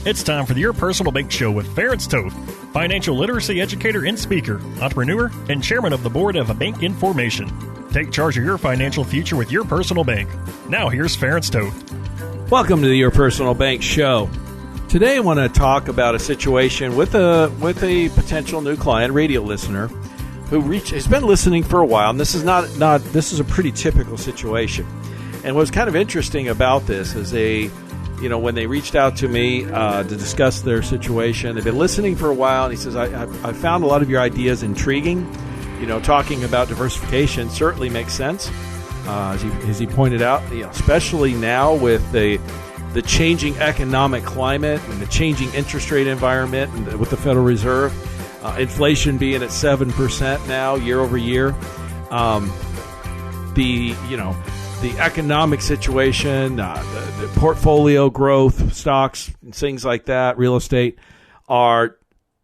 It's time for the Your Personal Bank Show with Ference Toth, financial literacy educator and speaker, entrepreneur, and chairman of the board of Bank Information. Take charge of your financial future with your personal bank. Now here's Ference Toth. Welcome to the Your Personal Bank Show. Today I want to talk about a situation with a potential new client, radio listener, has been listening for a while. And this is this is a pretty typical situation. And what's kind of interesting about this is when they reached out to me to discuss their situation, they've been listening for a while, and he says, I found a lot of your ideas intriguing. Talking about diversification certainly makes sense, as he pointed out, especially now with the changing economic climate and the changing interest rate environment and with the Federal Reserve, inflation being at 7% now year over year. The economic situation, the portfolio growth, stocks, and things like that, real estate, are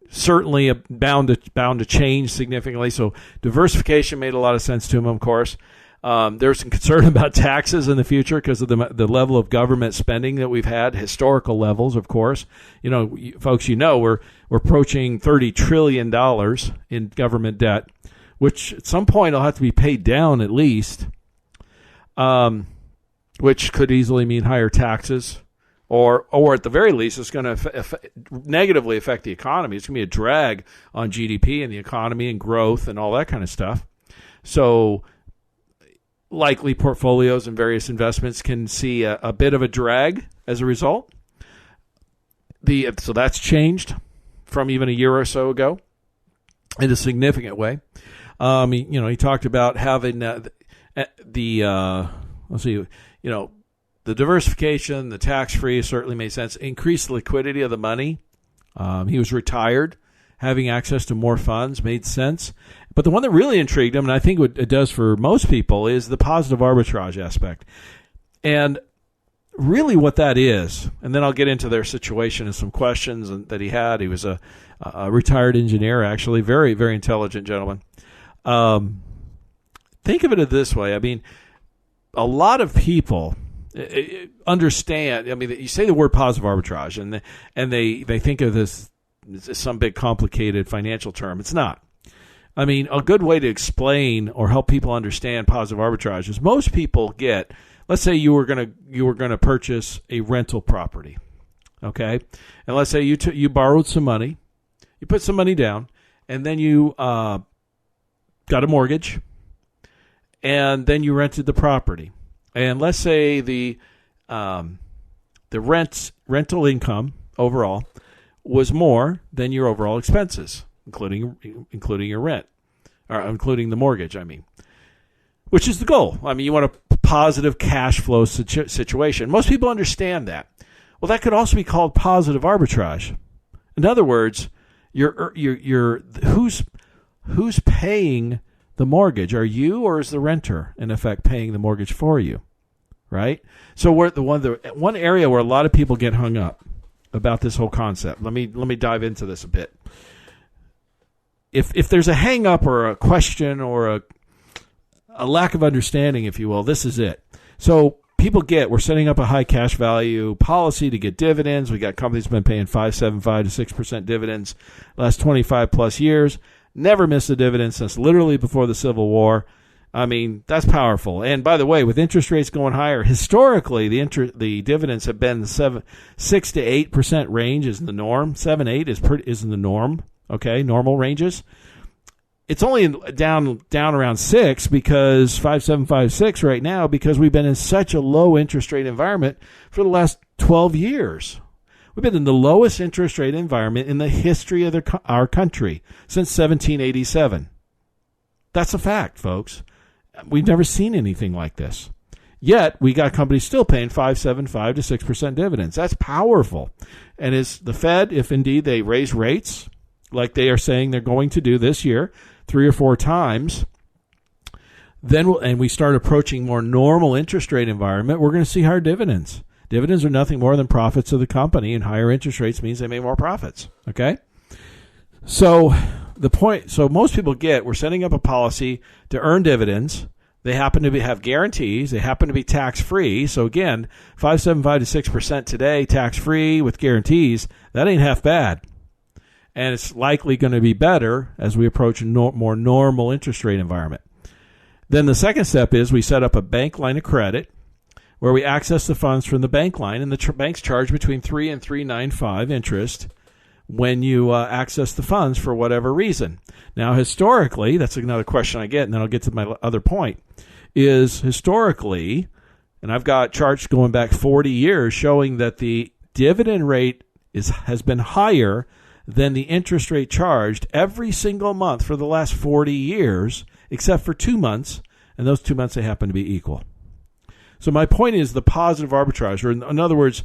certainly bound to change significantly. So diversification made a lot of sense to him, of course. There's some concern about taxes in the future because of the level of government spending that we've had, historical levels, of course. Folks, we're approaching $30 trillion in government debt, which at some point will have to be paid down at least. Which could easily mean higher taxes, or at the very least, it's going to negatively affect the economy. It's going to be a drag on GDP and the economy and growth and all that kind of stuff. So likely portfolios and various investments can see a bit of a drag as a result. So that's changed from even a year or so ago in a significant way. He talked about having the diversification, the tax-free certainly made sense. Increased liquidity of the money. He was retired. Having access to more funds made sense. But the one that really intrigued him, and I think it does for most people, is the positive arbitrage aspect. And really what that is, and then I'll get into their situation and some questions that he had. He was a retired engineer, actually, very, very intelligent gentleman. Think of it this way. I mean, a lot of people understand. I mean, you say the word positive arbitrage, and they think of this as some big complicated financial term. It's not. I mean, a good way to explain or help people understand positive arbitrage is most people get. Let's say you were gonna purchase a rental property, okay, and let's say you borrowed some money, you put some money down, and then you got a mortgage. And then you rented the property, and let's say the rental income overall was more than your overall expenses, including your rent, or including the mortgage. I mean, which is the goal. I mean, you want a positive cash flow situation. Most people understand that. Well, that could also be called positive arbitrage. In other words, you're who's paying the mortgage? Are you, or is the renter in effect paying the mortgage for you? Right? So we're the one area where a lot of people get hung up about this whole concept. Let me dive into this a bit. If there's a hang up or a question or a lack of understanding, if you will, this is it. So we're setting up a high cash value policy to get dividends. We got companies been paying 5.75 to 6% dividends last 25 plus years. Never missed a dividend since literally before the Civil War. I mean, that's powerful. And by the way, with interest rates going higher, historically, the dividends have been 6 to 8% range is the norm. 7-8 is in the norm. Okay, normal ranges. It's only down around 6 because 5.75, 6 right now because we've been in such a low interest rate environment for the last 12 years. We've been in the lowest interest rate environment in the history of our country since 1787. That's a fact, folks. We've never seen anything like this. Yet, we got companies still paying 5.75 to 6% dividends. That's powerful. And is the Fed, if indeed they raise rates, like they are saying they're going to do this year, 3 or 4 times, and we start approaching more normal interest rate environment, we're going to see higher dividends. Dividends are nothing more than profits of the company, and higher interest rates means they make more profits. Okay? So most people we're setting up a policy to earn dividends They happen to have guarantees. They happen to be tax-free. So again, 5.75 to 6% today, tax-free with guarantees, that ain't half bad. And it's likely going to be better as we approach a more normal interest rate environment. Then the second step is we set up a bank line of credit where we access the funds from the bank line, and the banks charge between 3 and 3.95 interest when you access the funds for whatever reason. Now, historically, that's another question I get, and then I'll get to my other point, is historically, and I've got charts going back 40 years showing that the dividend rate has been higher than the interest rate charged every single month for the last 40 years, except for 2 months, and those 2 months, they happen to be equal. So my point is the positive arbitrage, or in other words,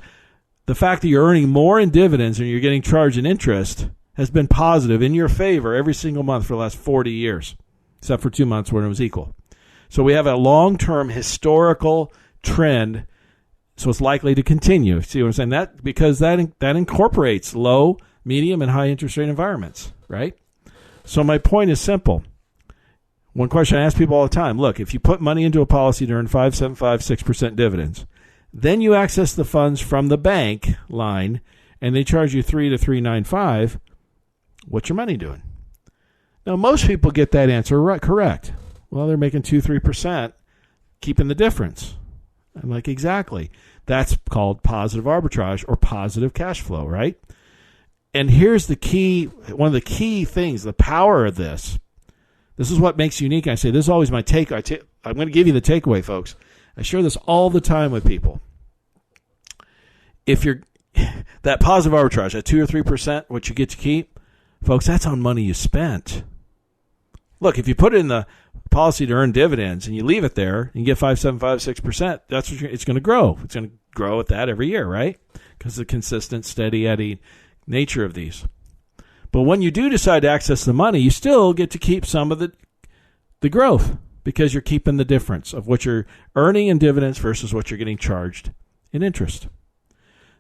the fact that you're earning more in dividends and you're getting charged in interest has been positive in your favor every single month for the last 40 years, except for 2 months when it was equal. So we have a long-term historical trend, so it's likely to continue. See what I'm saying? That because that incorporates low, medium, and high interest rate environments, right? So my point is simple. One question I ask people all the time, look, if you put money into a policy to earn 5.75, 6% dividends, then you access the funds from the bank line, and they charge you 3 to 3.95, what's your money doing? Now, most people get that answer correct. Well, they're making 2-3%, keeping the difference. I'm like, exactly. That's called positive arbitrage or positive cash flow, right? And here's the key, one of the key things, the power of this. This is what makes unique. I say, this is always my take. I'm going to give you the takeaway, folks. I share this all the time with people. If you're that positive arbitrage, that 2 or 3%, what you get to keep, folks, that's on money you spent. Look, if you put it in the policy to earn dividends and you leave it there and you get 5.75, 6%, that's what it's going to grow. It's going to grow at that every year, right? Because of the consistent, steady Eddie nature of these. But when you do decide to access the money, you still get to keep some of the growth because you're keeping the difference of what you're earning in dividends versus what you're getting charged in interest.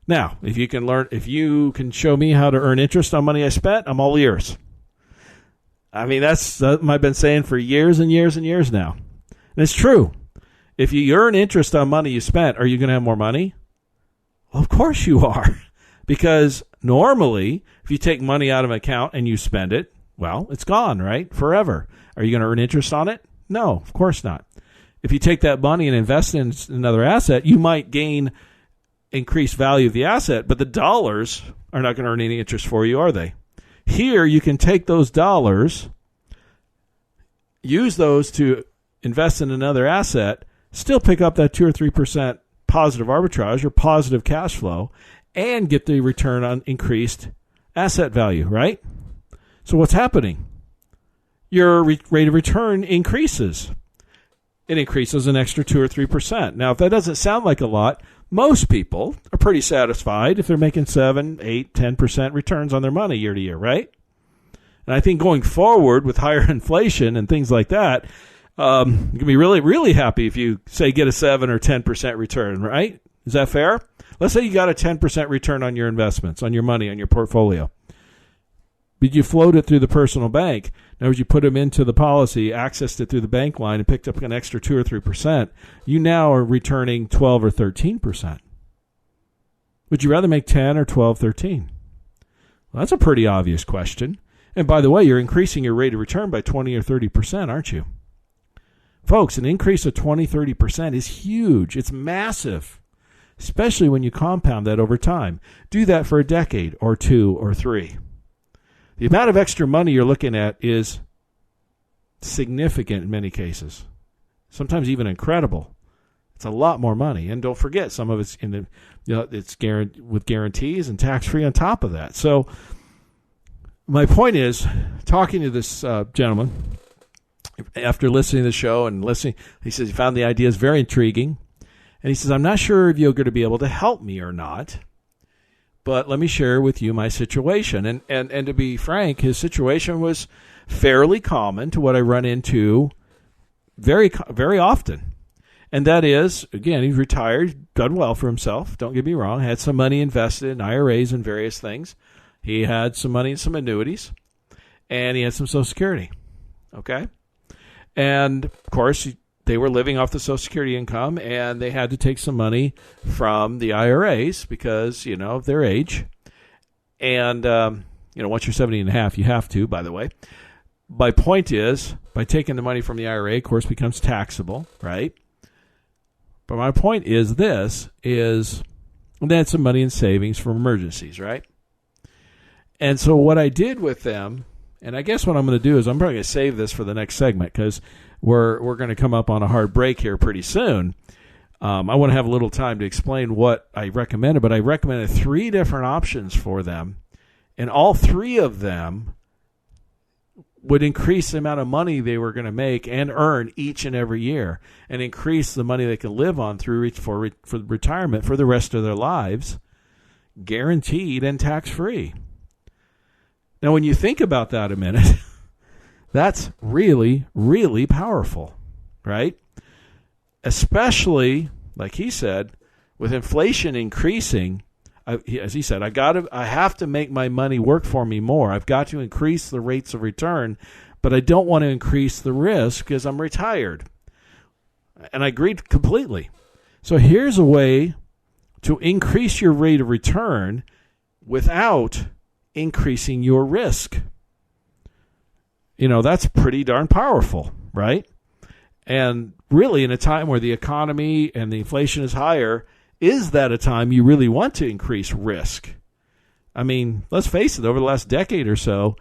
Now, if you can show me how to earn interest on money I spent, I'm all ears. I mean, that's I've been saying for years and years and years now. And it's true. If you earn interest on money you spent, are you going to have more money? Well, of course you are. Because normally, if you take money out of an account and you spend it, well, it's gone, right? Forever. Are you going to earn interest on it? No, of course not. If you take that money and invest in another asset, you might gain increased value of the asset, but the dollars are not going to earn any interest for you, are they? Here, you can take those dollars, use those to invest in another asset, still pick up that 2 or 3% positive arbitrage or positive cash flow, and get the return on increased asset value, right? So what's happening? Your rate of return increases. It increases an extra 2 or 3%. Now, if that doesn't sound like a lot, most people are pretty satisfied if they're making 7, 8, 10% returns on their money year to year, right? And I think going forward with higher inflation and things like that, you can be really, really happy if you, say, get a 7 or 10% return, right? Is that fair? Let's say you got a 10% return on your investments, on your money, on your portfolio. But you float it through the personal bank. In other words, you put them into the policy, accessed it through the bank line, and picked up an extra 2 or 3%. You now are returning 12 or 13%. Would you rather make 10 or 12, 13? Well, that's a pretty obvious question. And by the way, you're increasing your rate of return by 20 or 30%, aren't you? Folks, an increase of 20, 30% is huge. It's massive, especially when you compound that over time. Do that for a decade or 2 or 3. The amount of extra money you're looking at is significant in many cases, sometimes even incredible. It's a lot more money, and don't forget, some of it's it's with guarantees and tax-free on top of that. So, my point is, talking to this gentleman after listening to the show and listening, he says he found the ideas very intriguing, and he says, "I'm not sure if you're going to be able to help me or not, but let me share with you my situation." And to be frank, his situation was fairly common to what I run into very, very often. And that is, again, he's retired, done well for himself, don't get me wrong, had some money invested in IRAs and various things. He had some money in some annuities, and he had some Social Security, okay? And, of course, they were living off the Social Security income, and they had to take some money from the IRAs because, of their age. And, once you're 70 and a half, you have to, by the way. My point is, by taking the money from the IRA, of course, becomes taxable, right? But my point is they had some money in savings for emergencies, right? And so what I did with them, and I guess what I'm going to do is I'm probably going to save this for the next segment because we're going to come up on a hard break here pretty soon. I want to have a little time to explain what I recommended, but I recommended 3 different options for them, and all 3 of them would increase the amount of money they were going to make and earn each and every year, and increase the money they can live on for retirement for the rest of their lives, guaranteed and tax-free. Now, when you think about that a minute, that's really, really powerful, right? Especially, like he said, with inflation increasing, as he said, I have to make my money work for me more. I've got to increase the rates of return, but I don't want to increase the risk because I'm retired. And I agreed completely. So here's a way to increase your rate of return without increasing your risk. That's pretty darn powerful, right? And really, in a time where the economy and the inflation is higher, is that a time you really want to increase risk? I mean, let's face it, over the last decade or so,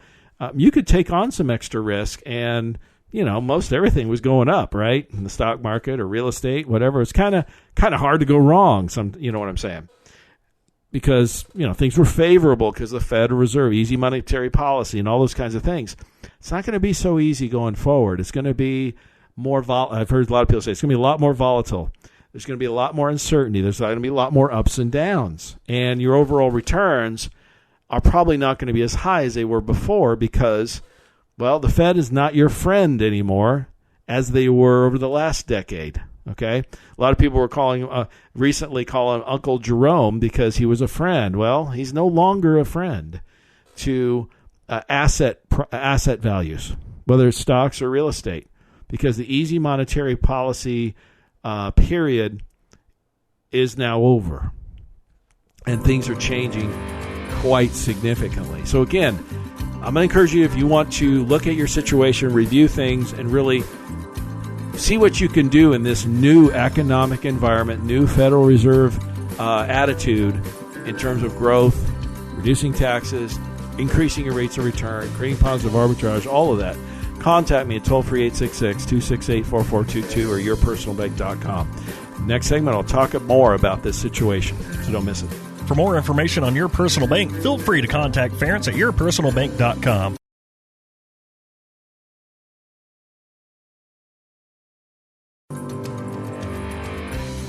you could take on some extra risk, and, most everything was going up, right? In the stock market or real estate, whatever. It's kind of hard to go wrong, you know what I'm saying? Because, things were favorable because the Federal Reserve, easy monetary policy, and all those kinds of things. It's not going to be so easy going forward. It's going to be more I've heard a lot of people say it's going to be a lot more volatile. There's going to be a lot more uncertainty. There's going to be a lot more ups and downs. And your overall returns are probably not going to be as high as they were before because, the Fed is not your friend anymore as they were over the last decade. Okay? A lot of people were recently calling Uncle Jerome because he was a friend. Well, he's no longer a friend to asset values, whether it's stocks or real estate, because the easy monetary policy period is now over, and things are changing quite significantly. So again, I'm going to encourage you, if you want to look at your situation, review things, and really see what you can do in this new economic environment, new Federal Reserve attitude in terms of growth, reducing taxes, increasing your rates of return, creating positive arbitrage, all of that. Contact me at toll-free 866-268-4422 or yourpersonalbank.com. Next segment, I'll talk more about this situation, so don't miss it. For more information on Your Personal Bank, feel free to contact Ference at yourpersonalbank.com.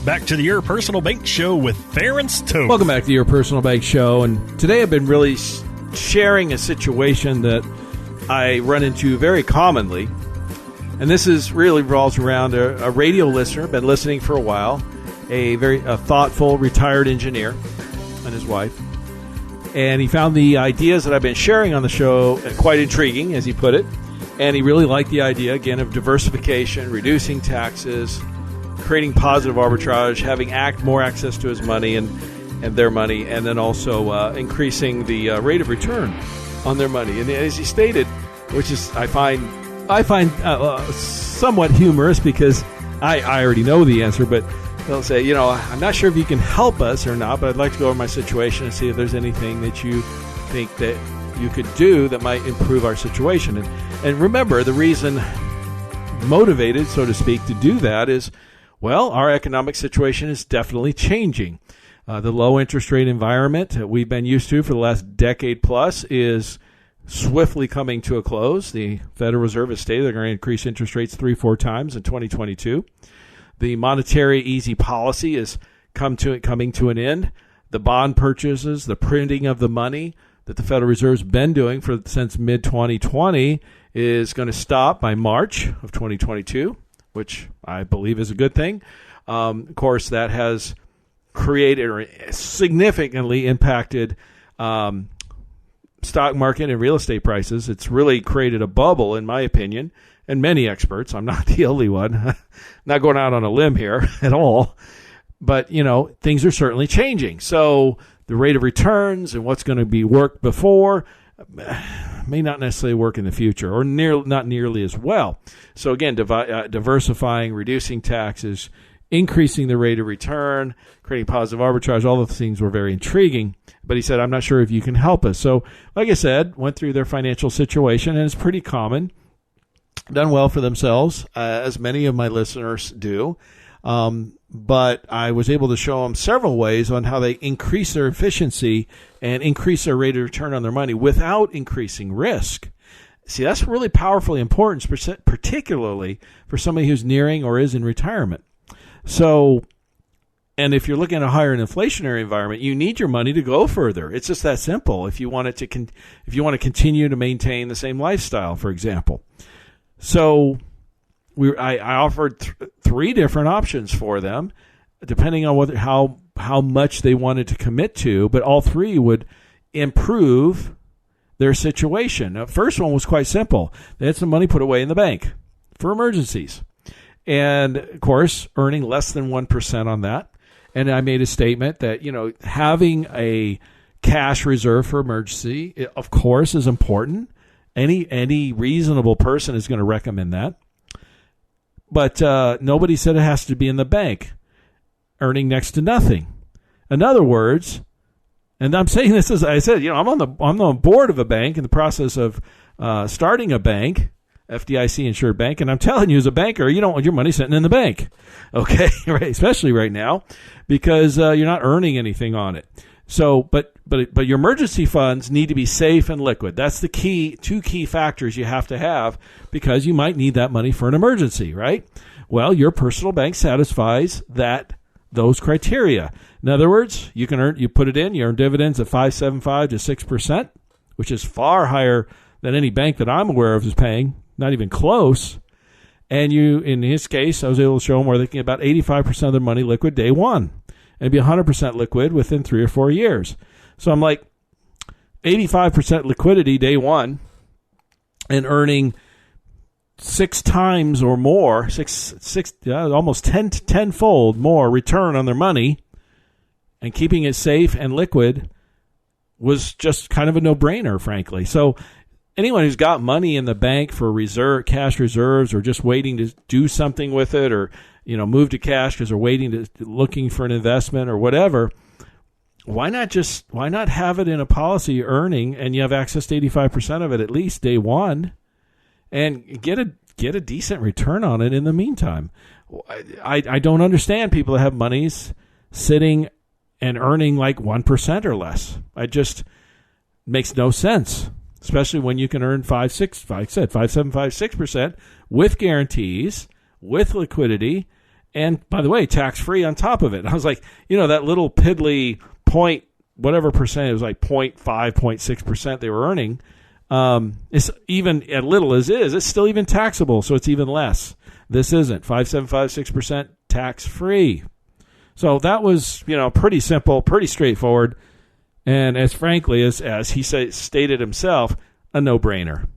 Back to the Your Personal Bank Show with Ference Toth. Welcome back to Your Personal Bank Show. And today I've been really sharing a situation that I run into very commonly. And this really revolves around a radio listener, been listening for a while, a very thoughtful retired engineer and his wife. And he found the ideas that I've been sharing on the show quite intriguing, as he put it. And he really liked the idea, again, of diversification, reducing taxes, creating positive arbitrage, having more access to his money and their money, and then also increasing the rate of return on their money. And as he stated, which is I find somewhat humorous because I already know the answer, but they'll say, I'm not sure if you can help us or not, but I'd like to go over my situation and see if there's anything that you think that you could do that might improve our situation. And remember, the reason motivated, so to speak, to do that is, our economic situation is definitely changing. The low interest rate environment that we've been used to for the last decade plus is swiftly coming to a close. The Federal Reserve has stated they're going to increase interest rates 3-4 times in 2022. The monetary easy policy is coming to an end. The bond purchases, the printing of the money that the Federal Reserve's been doing since mid-2020 is going to stop by March of 2022, which I believe is a good thing. Of course, that has created or significantly impacted stock market and real estate prices. It's really created a bubble, in my opinion, and many experts. I'm not the only one. Not going out on a limb here at all. But, things are certainly changing. So the rate of returns and what's going to be worked before may not necessarily work in the future, or not nearly as well. So again, diversifying, reducing taxes, increasing the rate of return, creating positive arbitrage, all those things were very intriguing. But he said, I'm not sure if you can help us. So like I said, went through their financial situation, and it's pretty common. Done well for themselves, as many of my listeners do. But I was able to show them several ways on how they increase their efficiency and increase their rate of return on their money without increasing risk. See, that's really powerfully important, particularly for somebody who's nearing or is in retirement. So, and if you're looking at a higher inflationary environment, you need your money to go further. It's just that simple. If you want it to, if you want to continue to maintain the same lifestyle, for example. So, I offered three different options for them, depending on how much they wanted to commit to, but all three would improve their situation. The first one was quite simple. They had some money put away in the bank for emergencies. And, of course, earning less than 1% on that. And I made a statement that, having a cash reserve for emergency, of course, is important. Any reasonable person is going to recommend that. But nobody said it has to be in the bank, earning next to nothing. In other words, and I'm saying this as I said, I'm on the board of a bank in the process of starting a bank, FDIC insured bank, and I'm telling you, as a banker, you don't want your money sitting in the bank, okay? Right, especially right now, because you're not earning anything on it. So, but your emergency funds need to be safe and liquid. That's the two key factors you have to have, because you might need that money for an emergency, right? Well, your personal bank satisfies those criteria. In other words, you put it in, you earn dividends at 5.75 to 6%, which is far higher than any bank that I'm aware of is paying, not even close. And in his case, I was able to show him where they can get about 85% of their money liquid day one, and be 100% liquid within 3 or 4 years. So I'm like, 85% liquidity day one, and earning 6 times or more, almost tenfold more return on their money, and keeping it safe and liquid was just kind of a no-brainer, frankly. So anyone who's got money in the bank for cash reserves, or just waiting to do something with it, or move to cash because they're looking for an investment or whatever, why not have it in a policy earning, and you have access to 85% of it at least day one, and get a decent return on it in the meantime? I don't understand people that have monies sitting and earning like 1% or less. It just makes no sense, especially when you can earn 5.75, 6% with guarantees, with liquidity, and by the way, tax-free on top of it. And I was like, that little piddly whatever percent, it was like 0.5, 0.6% they were earning. It's even as little as is, it's still even taxable, so it's even less. This isn't 5.75, 6% tax-free. So that was, pretty simple, pretty straightforward, and as frankly as he stated himself, a no-brainer.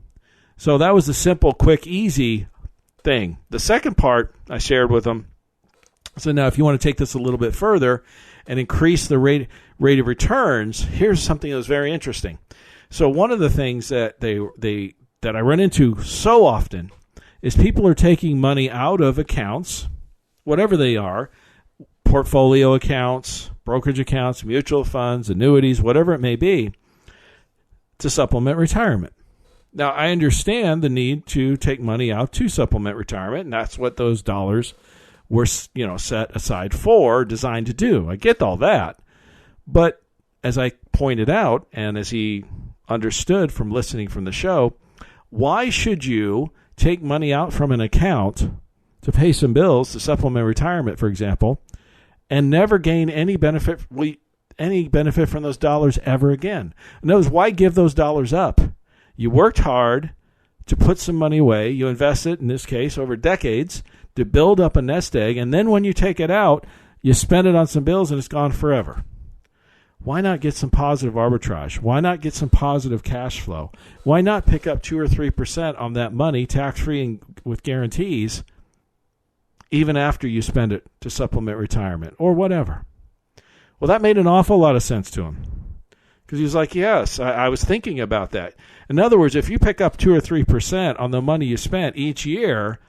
So that was the simple, quick, easy thing. The second part I shared with him. So now if you want to take this a little bit further and increase the rate of returns, here's something that was very interesting. So one of the things that that I run into so often is people are taking money out of accounts, whatever they are, portfolio accounts, brokerage accounts, mutual funds, annuities, whatever it may be, to supplement retirement. Now, I understand the need to take money out to supplement retirement, and that's what those dollars were, set aside for, designed to do. I get all that. But as I pointed out, and as he understood from listening from the show, why should you take money out from an account to pay some bills to supplement retirement, for example, and never gain any benefit from those dollars ever again? In other words, why give those dollars up? You worked hard to put some money away. You invested, in this case, over decades to build up a nest egg, and then when you take it out, you spend it on some bills and it's gone forever. why not get some positive arbitrage? Why not get some positive cash flow? Why not pick up 2 or 3% on that money, tax-free and with guarantees, even after you spend it to supplement retirement or whatever? Well, that made an awful lot of sense to him, because he was like, yes, I was thinking about that. In other words, if you pick up 2 or 3% on the money you spent each year,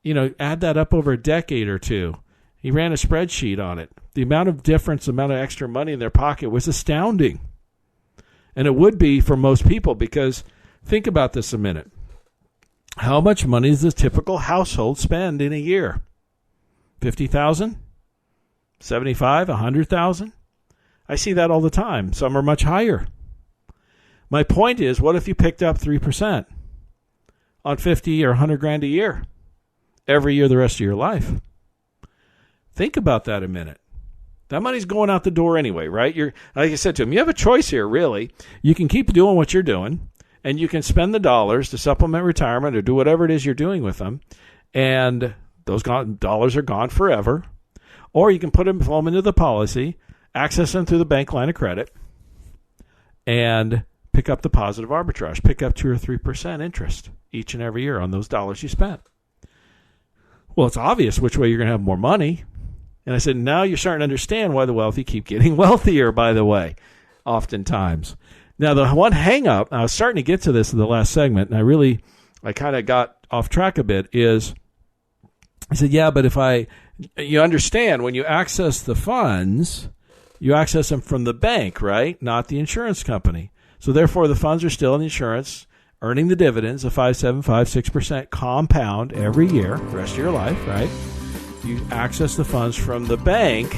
add that up over a decade or two. He ran a spreadsheet on it. The amount of difference, the amount of extra money in their pocket was astounding. And it would be for most people, because think about this a minute. How much money does a typical household spend in a year? $50,000? $75,000? $100,000? I see that all the time. Some are much higher. My point is, what if you picked up 3% on 50 or 100 grand a year every year the rest of your life? Think about that a minute. That money's going out the door anyway, right? Like I said to him, you have a choice here, really. You can keep doing what you're doing, and you can spend the dollars to supplement retirement or do whatever it is you're doing with them, and those dollars are gone forever. Or you can put them into the policy, access them through the bank line of credit, and pick up the positive arbitrage. Pick up 2 or 3% interest each and every year on those dollars you spent. Well, it's obvious which way you're going to have more money. And I said, now you're starting to understand why the wealthy keep getting wealthier, by the way, oftentimes. Now, the one hang-up, I was starting to get to this in the last segment, and I kind of got off track a bit, is I said, yeah, but you understand, when you access the funds, you access them from the bank, right? Not the insurance company. So therefore, the funds are still in the insurance, earning the dividends of 5.75%, 6% compound every year, the rest of your life, right? You access the funds from the bank,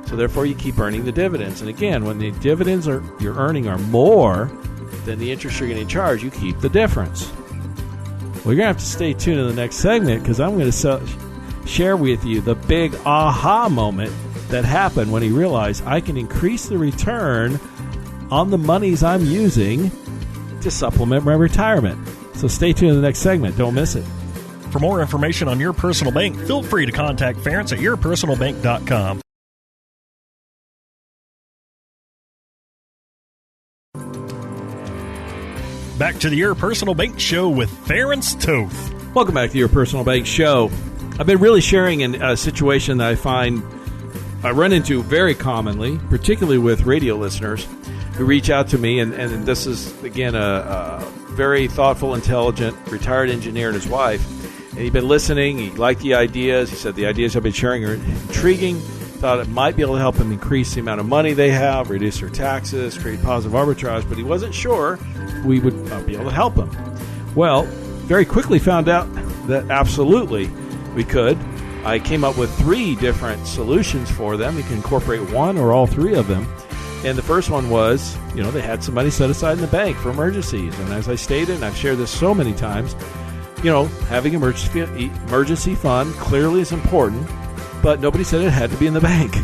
so therefore you keep earning the dividends. And again, when the dividends you're earning are more than the interest you're getting charged, you keep the difference. Well, you're going to have to stay tuned in the next segment, because I'm going to share with you the big aha moment that happened when he realized I can increase the return on the monies I'm using to supplement my retirement. So stay tuned in the next segment. Don't miss it. For more information on Your Personal Bank, feel free to contact Ference at yourpersonalbank.com. Back to the Your Personal Bank Show with Ference Toth. Welcome back to Your Personal Bank Show. I've been really sharing a situation that I run into very commonly, particularly with radio listeners who reach out to me, and this is, again, a very thoughtful, intelligent, retired engineer and his wife. And he'd been listening. He liked the ideas. He said the ideas I've been sharing are intriguing. Thought it might be able to help him increase the amount of money they have, reduce their taxes, create positive arbitrage, but he wasn't sure we would be able to help him. Well, very quickly found out that absolutely we could. I came up with 3 different solutions for them. You can incorporate one or all 3 of them. And the first one was, they had some money set aside in the bank for emergencies. And as I stated, and I've shared this so many times, having emergency fund clearly is important, but nobody said it had to be in the bank.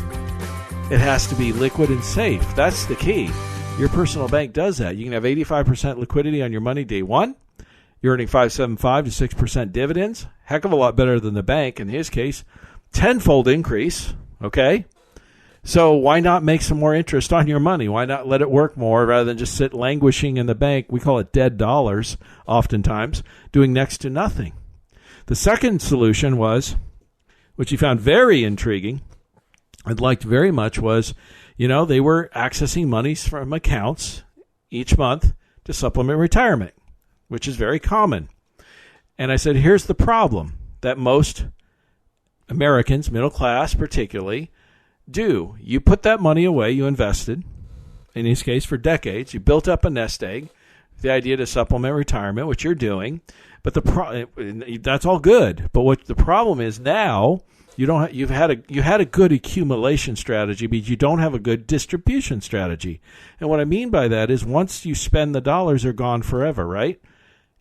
It has to be liquid and safe. That's the key. Your personal bank does that. You can have 85% liquidity on your money day one. You're earning 5.75 to 6% dividends. Heck of a lot better than the bank. In his case, tenfold increase. Okay? So why not make some more interest on your money? Why not let it work more rather than just sit languishing in the bank? We call it dead dollars oftentimes, doing next to nothing. The second solution was, which he found very intriguing and liked very much, was, they were accessing monies from accounts each month to supplement retirement, which is very common. And I said, here's the problem that most Americans, middle class particularly, do. You put that money away, you invested, in his case for decades, you built up a nest egg, the idea to supplement retirement, which you're doing, but that's all good. But what the problem is now, you had a good accumulation strategy, but you don't have a good distribution strategy. And what I mean by that is once you spend the dollars, they're gone forever, right?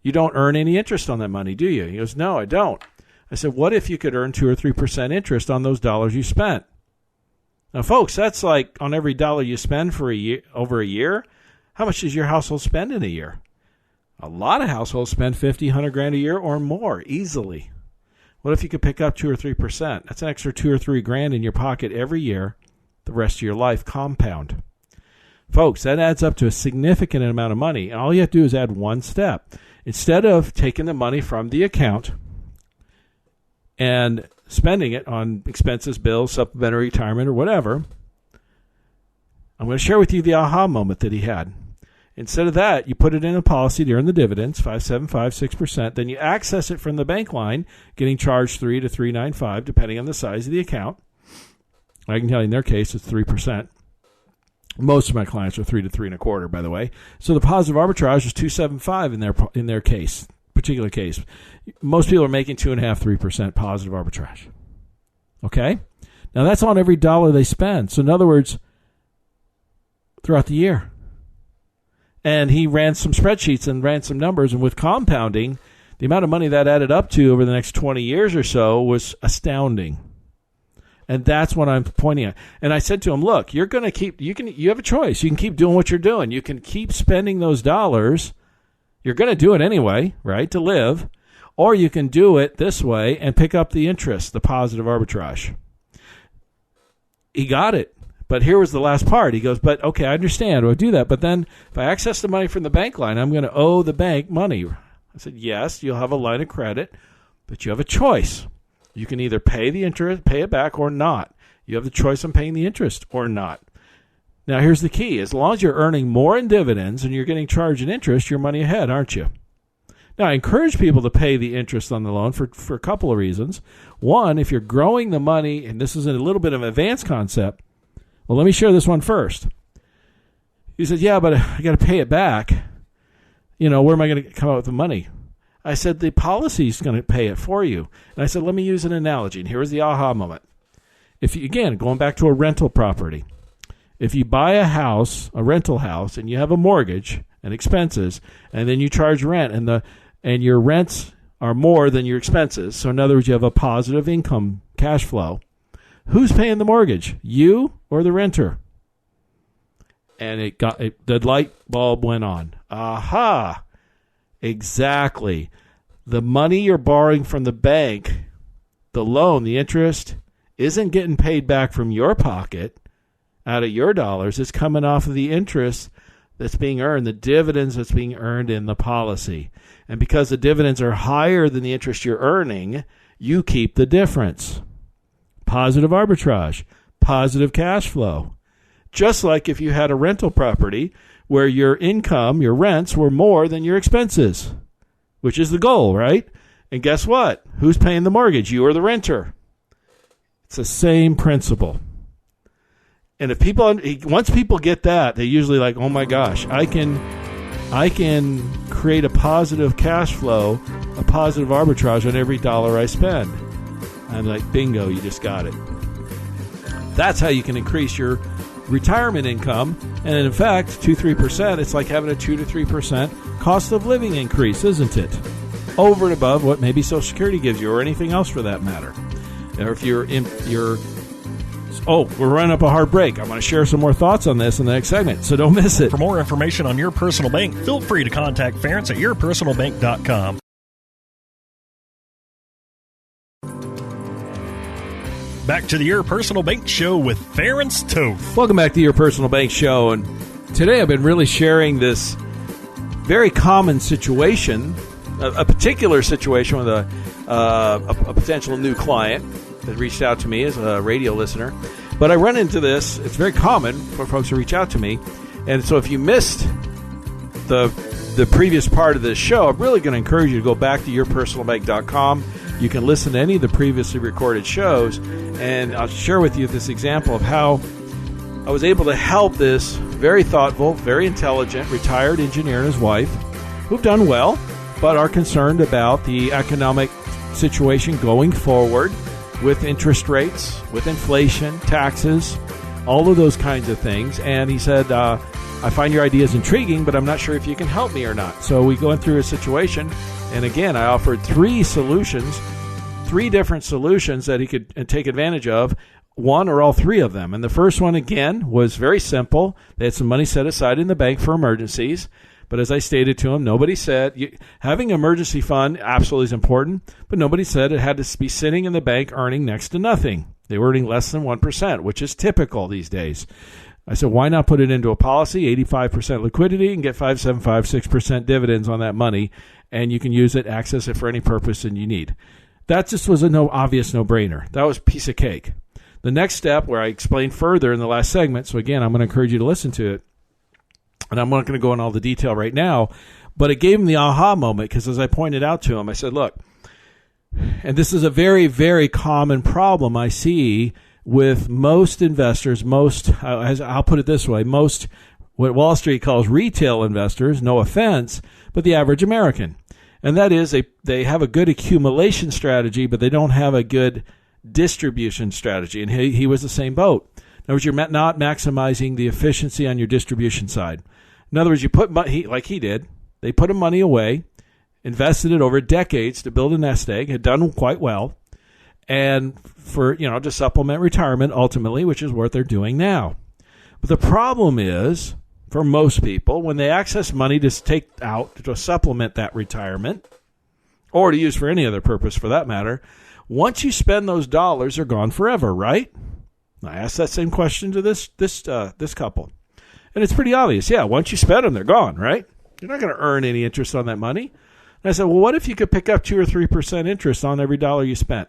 You don't earn any interest on that money, do you? He goes, no, I don't. I said, what if you could earn 2 or 3% interest on those dollars you spent? Now, folks, that's like on every dollar you spend for over a year. How much does your household spend in a year? A lot of households spend 50, 100 grand a year or more easily. What if you could pick up 2 or 3%? That's an extra 2 or 3 grand in your pocket every year, the rest of your life, compound. Folks, that adds up to a significant amount of money. And all you have to do is add one step. Instead of taking the money from the account and spending it on expenses, bills, supplementary retirement, or whatever, I'm going to share with you the aha moment that he had. Instead of that, you put it in a policy to earn the dividends, 5.75%, 6%. Then you access it from the bank line, getting charged 3 to 3.95, depending on the size of the account. I can tell you in their case, it's 3%. Most of my clients are 3 to 3.25, by the way. So the positive arbitrage is 2.75 in their case, particular case. Most people are making 2.5%, 3% positive arbitrage. Okay? Now that's on every dollar they spend. So in other words, throughout the year. And he ran some spreadsheets and ran some numbers, and with compounding, the amount of money that added up to over the next 20 years or so was astounding. And that's what I'm pointing at. And I said to him, look, you're going to keep, you have a choice. You can keep doing what you're doing. You can keep spending those dollars. You're going to do it anyway, right, to live. Or you can do it this way and pick up the interest, the positive arbitrage. He got it. But here was the last part. He goes, but okay, I understand. I'll do that. But then if I access the money from the bank line, I'm going to owe the bank money. I said, yes, you'll have a line of credit, but you have a choice. You can either pay the interest, pay it back, or not. You have the choice on paying the interest or not. Now, here's the key. As long as you're earning more in dividends and you're getting charged in interest, you're money ahead, aren't you? Now, I encourage people to pay the interest on the loan for a couple of reasons. One, if you're growing the money, and this is a little bit of an advanced concept, well, let me share this one first. He said, yeah, but I got to pay it back. Where am I going to come out with the money? I said, the policy's going to pay it for you. And I said, let me use an analogy. And here was the aha moment. If you, again, going back to a rental property, if you buy a house, a rental house, and you have a mortgage and expenses, and then you charge rent, and your rents are more than your expenses, so in other words, you have a positive income cash flow, who's paying the mortgage, you or the renter? And the light bulb went on. Aha! Exactly. The money you're borrowing from the bank, the loan, the interest, isn't getting paid back from your pocket out of your dollars. It's coming off of the interest that's being earned, the dividends that's being earned in the policy. And because the dividends are higher than the interest you're earning, you keep the difference. Positive arbitrage, positive cash flow. Just like if you had a rental property where your income, your rents, were more than your expenses, which is the goal, right? And guess what? Who's paying the mortgage, you or the renter? It's the same principle. And once people get that, they usually like, oh my gosh, I can create a positive cash flow, a positive arbitrage on every dollar I spend. I'm like, bingo, you just got it. That's how you can increase your retirement income. And in fact, 2-3%, it's like having a 2 to 3% cost of living increase, isn't it? Over and above what maybe Social Security gives you or anything else for that matter. Or if we're running up a hard break. I'm going to share some more thoughts on this in the next segment, so don't miss it. For more information on Your Personal Bank, feel free to contact Ference at yourpersonalbank.com. Back to the Your Personal Bank Show with Ference Toth. Welcome back to Your Personal Bank Show. And today I've been really sharing this very common situation, a particular situation with a potential new client that reached out to me as a radio listener. But I run into this. It's very common for folks to reach out to me. And so if you missed the previous part of this show, I'm really going to encourage you to go back to yourpersonalbank.com. You can listen to any of the previously recorded shows, and I'll share with you this example of how I was able to help this very thoughtful, very intelligent, retired engineer and his wife, who've done well, but are concerned about the economic situation going forward with interest rates, with inflation, taxes, all of those kinds of things. And he said, I find your ideas intriguing, but I'm not sure if you can help me or not. So we go through a situation, and again, I offered three different solutions that he could take advantage of, one or all three of them. And the first one, again, was very simple. They had some money set aside in the bank for emergencies. But as I stated to him, nobody said having an emergency fund absolutely is important, but nobody said it had to be sitting in the bank earning next to nothing. They were earning less than 1%, which is typical these days. I said, why not put it into a policy, 85% liquidity, and get 5.75, 6% dividends on that money, and you can use it, access it for any purpose that you need. That just was a obvious no-brainer. That was a piece of cake. The next step, where I explained further in the last segment, so again, I'm going to encourage you to listen to it, and I'm not going to go in all the detail right now, but it gave him the aha moment, because as I pointed out to him, I said, look, and this is a very, very common problem I see with most investors, I'll put it this way, most what Wall Street calls retail investors, no offense, but the average American. And that is they have a good accumulation strategy, but they don't have a good distribution strategy. And he was the same boat. In other words, you're not maximizing the efficiency on your distribution side. In other words, you put money, like he did, they put money away, invested it over decades to build a nest egg, had done quite well, and for, to supplement retirement ultimately, which is what they're doing now. But the problem is, for most people, when they access money to take out to supplement that retirement, or to use for any other purpose for that matter, once you spend those dollars, they're gone forever, right? I asked that same question to this couple, and it's pretty obvious. Yeah, once you spend them, they're gone, right? You're not going to earn any interest on that money. And I said, well, what if you could pick up 2 or 3% interest on every dollar you spent?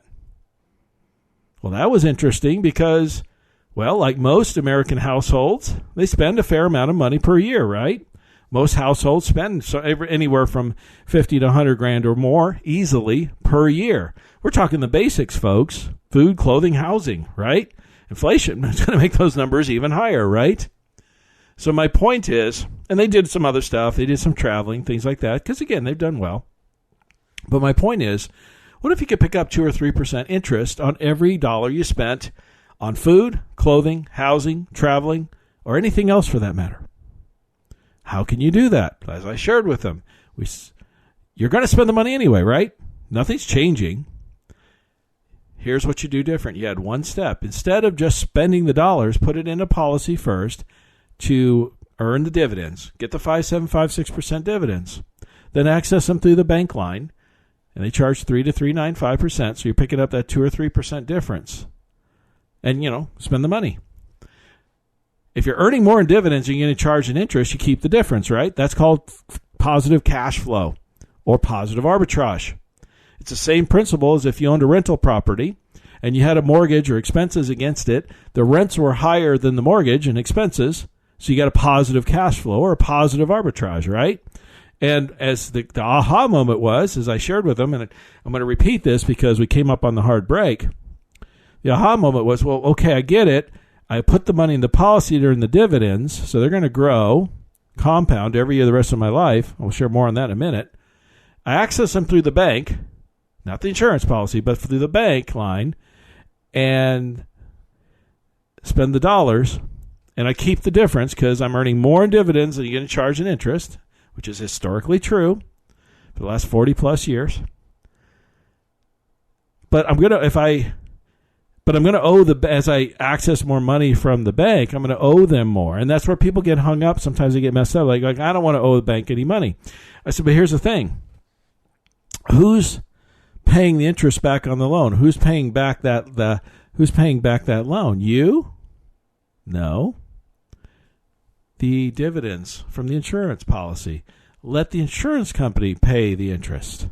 Well, that was interesting because, well, like most American households, they spend a fair amount of money per year, right? Most households spend anywhere from 50 to 100 grand or more easily per year. We're talking the basics, folks. Food, clothing, housing, right? Inflation is going to make those numbers even higher, right? So my point is, and they did some other stuff. They did some traveling, things like that, because, again, they've done well. But my point is, what if you could pick up 2 or 3% interest on every dollar you spent on food, clothing, housing, traveling, or anything else for that matter? How can you do that? As I shared with them, you're going to spend the money anyway, right? Nothing's changing. Here's what you do different. You add one step. Instead of just spending the dollars, put it in a policy first to earn the dividends. Get the 5.75, 6% dividends. Then access them through the bank line. And they charge 3 to 3.95%, so you're picking up that 2 or 3% difference. And, spend the money. If you're earning more in dividends and you're going to charge an interest, you keep the difference, right? That's called positive cash flow or positive arbitrage. It's the same principle as if you owned a rental property and you had a mortgage or expenses against it. The rents were higher than the mortgage and expenses, so you got a positive cash flow or a positive arbitrage, right? And as the aha moment was, as I shared with them, and I'm going to repeat this because we came up on the hard break, the aha moment was, well, okay, I get it. I put the money in the policy during the dividends, so they're going to grow, compound every year the rest of my life. I'll share more on that in a minute. I access them through the bank, not the insurance policy, but through the bank line, and spend the dollars, and I keep the difference because I'm earning more in dividends than you're going to charge in interest, which is historically true for the last 40 plus years. But I'm going to owe as I access more money from the bank, I'm going to owe them more. And that's where people get hung up. Sometimes they get messed up. Like I don't want to owe the bank any money. I said, but here's the thing. Who's paying the interest back on the loan? Who's paying back that loan? You? No. The dividends from the insurance policy. Let the insurance company pay the interest.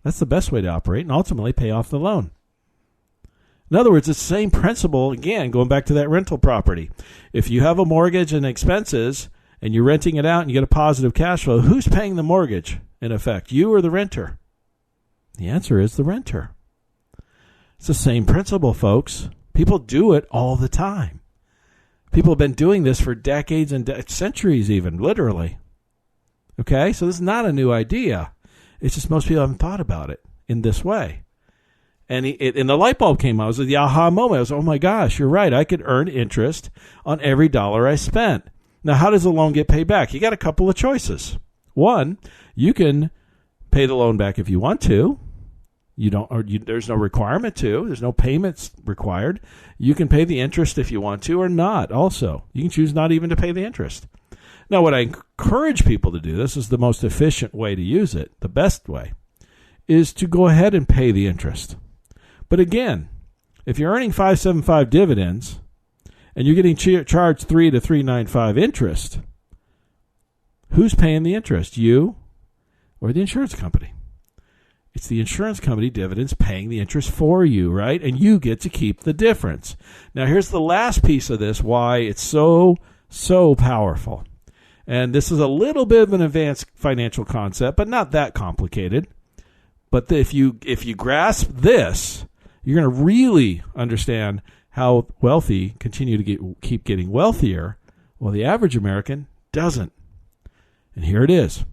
That's the best way to operate and ultimately pay off the loan. In other words, it's the same principle, again, going back to that rental property. If you have a mortgage and expenses and you're renting it out and you get a positive cash flow, who's paying the mortgage, in effect, you or the renter? The answer is the renter. It's the same principle, folks. People do it all the time. People have been doing this for decades and centuries even, literally. Okay? So this is not a new idea. It's just most people haven't thought about it in this way. And the light bulb came on. It was the aha moment. I was, oh my gosh, you're right. I could earn interest on every dollar I spent. Now, how does the loan get paid back? You got a couple of choices. One, you can pay the loan back if you want to. There's no requirement to. There's no payments required. You can pay the interest if you want to or not also. You can choose not even to pay the interest. Now, what I encourage people to do, this is the most efficient way to use it, the best way, is to go ahead and pay the interest. But again, if you're earning 5.75 dividends and you're getting charged 3 to 3.95 interest, who's paying the interest, you or the insurance company? It's the insurance company dividends paying the interest for you, right? And you get to keep the difference. Now, here's the last piece of this, why it's so powerful. And this is a little bit of an advanced financial concept, but not that complicated. But if you grasp this, you're going to really understand how wealthy continue to keep getting wealthier, while the average American doesn't. And here it is.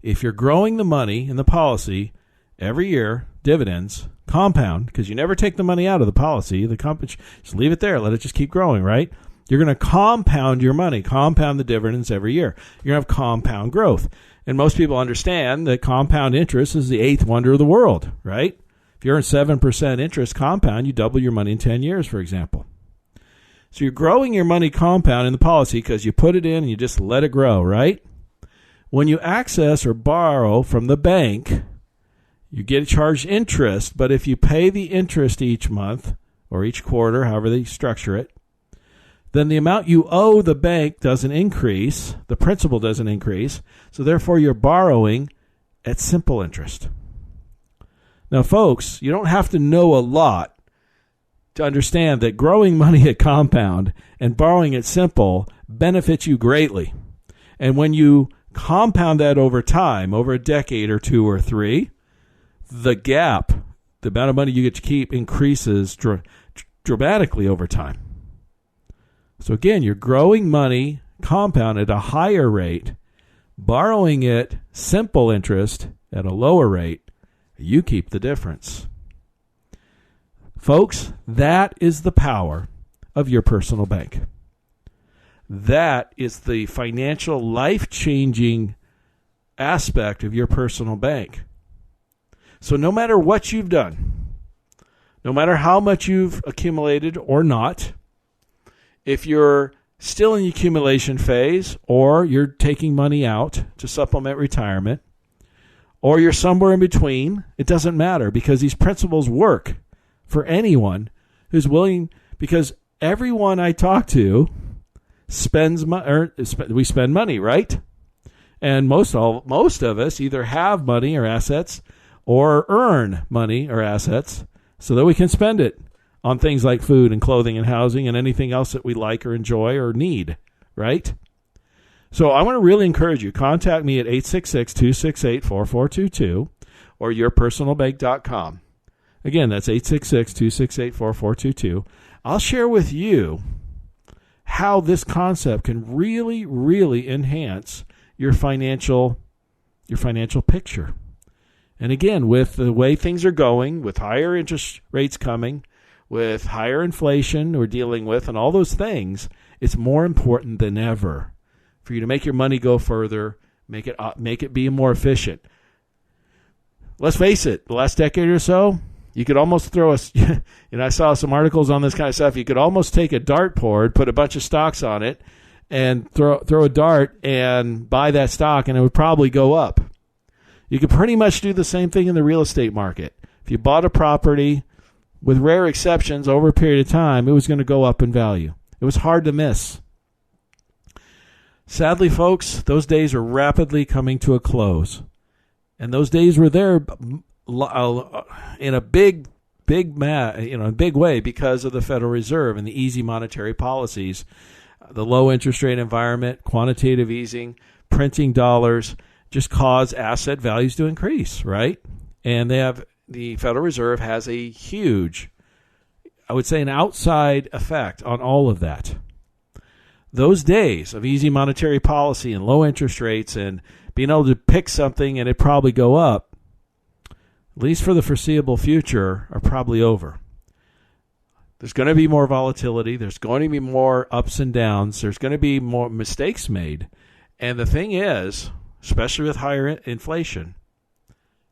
If you're growing the money in the policy every year, dividends compound, because you never take the money out of the policy. The company, just leave it there. Let it just keep growing, right? You're going to compound your money, compound the dividends every year. You're going to have compound growth. And most people understand that compound interest is the eighth wonder of the world, right? If you earn 7% interest compound, you double your money in 10 years, for example. So you're growing your money compound in the policy because you put it in and you just let it grow, right? When you access or borrow from the bank, you get charged interest, but if you pay the interest each month or each quarter, however they structure it, then the amount you owe the bank doesn't increase, the principal doesn't increase, so therefore you're borrowing at simple interest. Now, folks, you don't have to know a lot to understand that growing money at compound and borrowing at simple benefits you greatly. And when you compound that over time, over a decade or two or three, the gap, the amount of money you get to keep, increases dramatically over time. So again, you're growing money compound at a higher rate, borrowing it simple interest at a lower rate. You keep the difference. Folks, that is the power of your personal bank. That is the financial life-changing aspect of your personal bank. So no matter what you've done, no matter how much you've accumulated or not, if you're still in the accumulation phase, or you're taking money out to supplement retirement, or you're somewhere in between, it doesn't matter, because these principles work for anyone who's willing, because everyone I talk to we spend money, right? And most of us either have money or assets or earn money or assets so that we can spend it on things like food and clothing and housing and anything else that we like or enjoy or need, right? So I want to really encourage you. Contact me at 866-268-4422 or yourpersonalbank.com. Again, that's 866-268-4422. I'll share with you how this concept can really, really enhance your financial picture. And again, with the way things are going, with higher interest rates coming, with higher inflation we're dealing with, and all those things, it's more important than ever for you to make your money go further, make it be more efficient. Let's face it, the last decade or so, you could almost throw I saw some articles on this kind of stuff. You could almost take a dartboard, put a bunch of stocks on it, and throw a dart and buy that stock, and it would probably go up. You could pretty much do the same thing in the real estate market. If you bought a property, with rare exceptions, over a period of time, it was going to go up in value. It was hard to miss. Sadly, folks, those days are rapidly coming to a close. And those days were there in a big way because of the Federal Reserve and the easy monetary policies, the low interest rate environment, quantitative easing, printing dollars just cause asset values to increase, right? And the Federal Reserve has a huge, I would say, an outside effect on all of that. Those days of easy monetary policy and low interest rates and being able to pick something and it probably go up, at least for the foreseeable future, are probably over. There's going to be more volatility. There's going to be more ups and downs. There's going to be more mistakes made. And the thing is, especially with higher inflation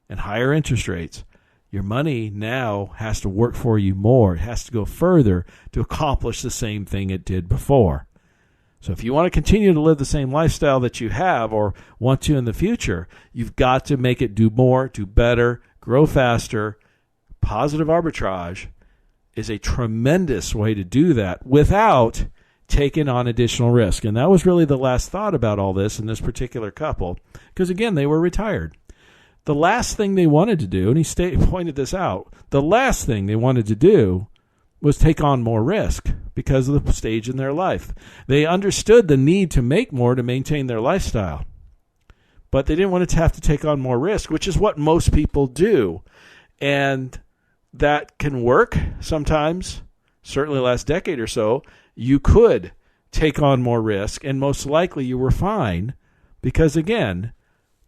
and higher interest rates, your money now has to work for you more. It has to go further to accomplish the same thing it did before. So if you want to continue to live the same lifestyle that you have or want to in the future, you've got to make it do more, do better, grow faster, positive arbitrage, is a tremendous way to do that without taking on additional risk. And that was really the last thought about all this in this particular couple, because, again, they were retired. The last thing they wanted to do, and he pointed this out, the last thing they wanted to do was take on more risk because of the stage in their life. They understood the need to make more to maintain their lifestyle, but they didn't want to have to take on more risk, which is what most people do. And that can work sometimes. Certainly the last decade or so, you could take on more risk, and most likely you were fine because, again,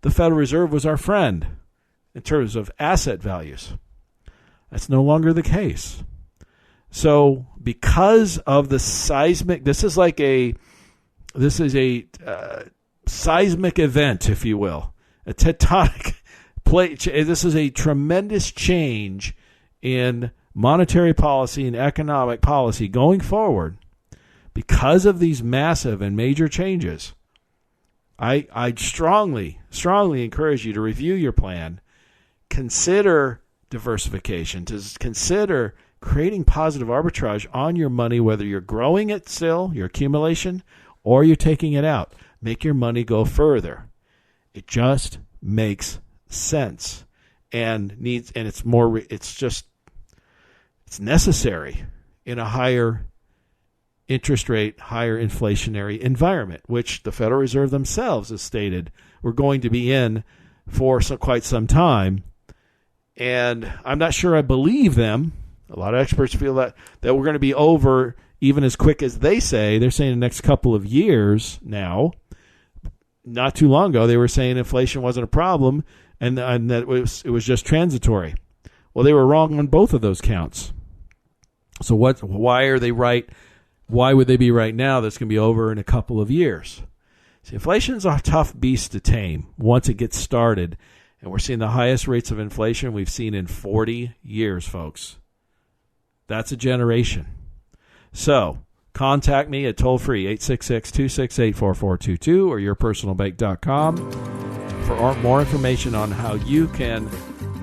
the Federal Reserve was our friend in terms of asset values. That's no longer the case. So because of the seismic, this is a seismic event, if you will, a tectonic plate. This is a tremendous change in monetary policy and economic policy going forward. Because of these massive and major changes, I strongly encourage you to review your plan, consider diversification, to consider creating positive arbitrage on your money, whether you're growing it still, your accumulation, or you're taking it out. Make your money go further. It just makes sense and it's necessary in a higher interest rate, higher inflationary environment, which the Federal Reserve themselves has stated we're going to be in for quite some time. And I'm not sure I believe them. A lot of experts feel that we're going to be over even as quick as they say. They're saying the next couple of years now. Not too long ago, they were saying inflation wasn't a problem and that it was just transitory. Well, they were wrong on both of those counts. So why are they right? Why would they be right now? That's going to be over in a couple of years. See, inflation is a tough beast to tame once it gets started. And we're seeing the highest rates of inflation we've seen in 40 years, folks. That's a generation. So contact me at toll-free 866-268-4422 or yourpersonalbank.com for more information on how you can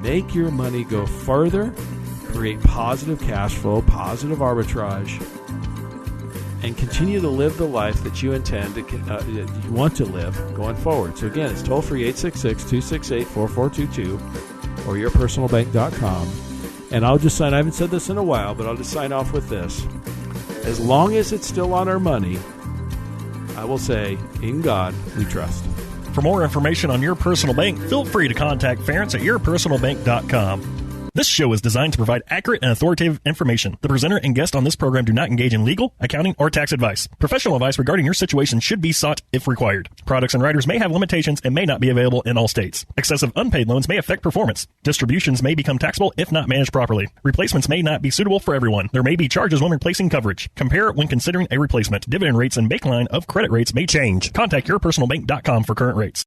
make your money go further, create positive cash flow, positive arbitrage, and continue to live the life that you intend to, you want to live going forward. So again, it's toll-free 866-268-4422 or yourpersonalbank.com. And I'll just sign, I haven't said this in a while, but I'll just sign off with this. As long as it's still on our money, I will say, in God we trust. For more information on Your Personal Bank, feel free to contact Ference at yourpersonalbank.com. This show is designed to provide accurate and authoritative information. The presenter and guest on this program do not engage in legal, accounting, or tax advice. Professional advice regarding your situation should be sought if required. Products and riders may have limitations and may not be available in all states. Excessive unpaid loans may affect performance. Distributions may become taxable if not managed properly. Replacements may not be suitable for everyone. There may be charges when replacing coverage. Compare when considering a replacement. Dividend rates and baseline of credit rates may change. Contact yourpersonalbank.com for current rates.